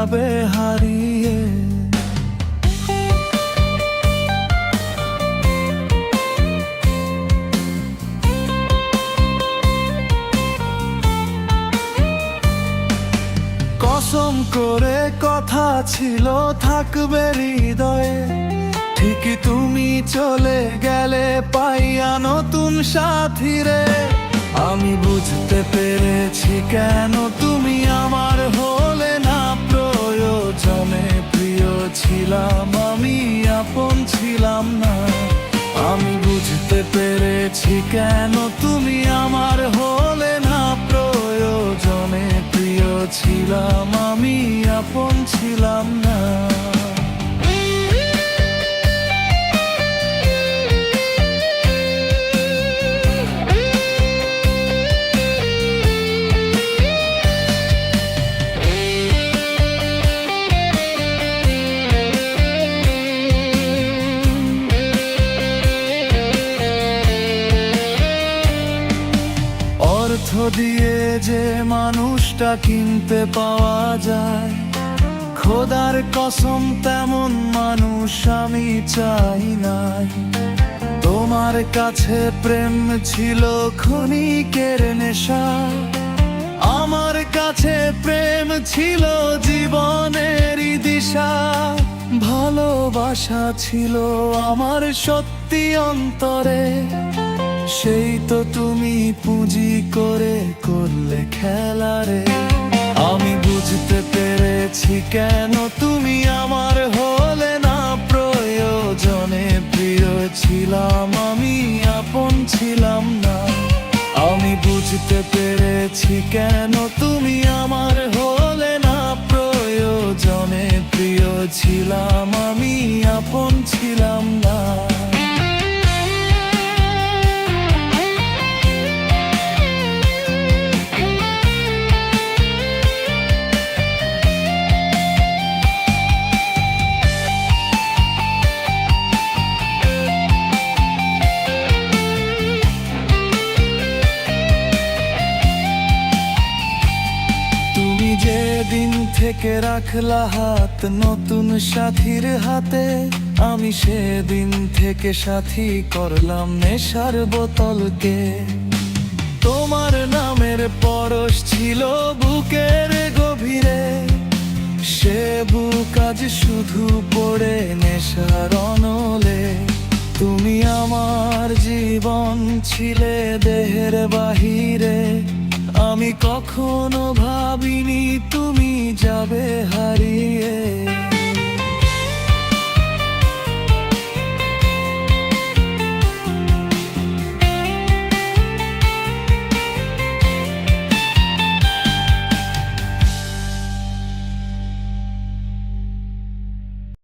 যাবে হারিয়ে। কসম করে কথা ছিল থাকবে হৃদয়ে, ঠিকই তুমি চলে গেলে পাইয়া নতুন সাথীরে। আমি বুঝতে পেরেছি কেন তুমি আমার হলে না প্রয়োজনে। প্রিয় ছিলাম আমি, আপন ছিলাম না। আমি বুঝতে পেরেছি কেন তুমি আমার হলে না প্রয়োজনে। প্রিয় ছিলাম আমি, আপন ছিলাম না। অর্থ দিয়ে যে মানুষটা কিনতে পাওয়া যায়, খোদার কসম তেমন মানুষ আমি চাই নাই। তোমার কাছে প্রেম ছিল ক্ষণিকের নেশা, আমার কাছে প্রেম ছিল জীবনেরই দিশা। ভালোবাসা ছিল আমার সত্যি অন্তরে, সেই তো তুমি পুঁজি করে করলে খেলারে। আমি বুঝতে পেরেছি কেন তুমি আমার হলে না প্রয়োজনে। প্রিয় ছিলাম আমি, আপন ছিলাম না। আমি বুঝতে পেরেছি কেন তুমি আমার হলে না প্রয়োজনে। প্রিয় ছিলাম আমি, আপন ছিলাম না। যেদিন থেকে রাখলা হাত নতুন সাথীর হাতে, আমি সেদিন থেকে সাথী করলাম নেশার বোতলকে। তোমার নামের পরশ ছিল বুকের গভীরে, সে বুক আজ শুধু পড়ে নেশার অনলে। তুমি আমার জীবন ছিলে দেহের বাহিরে, আমি কখনো ভাবিনি তুমি যাবে হারিয়ে।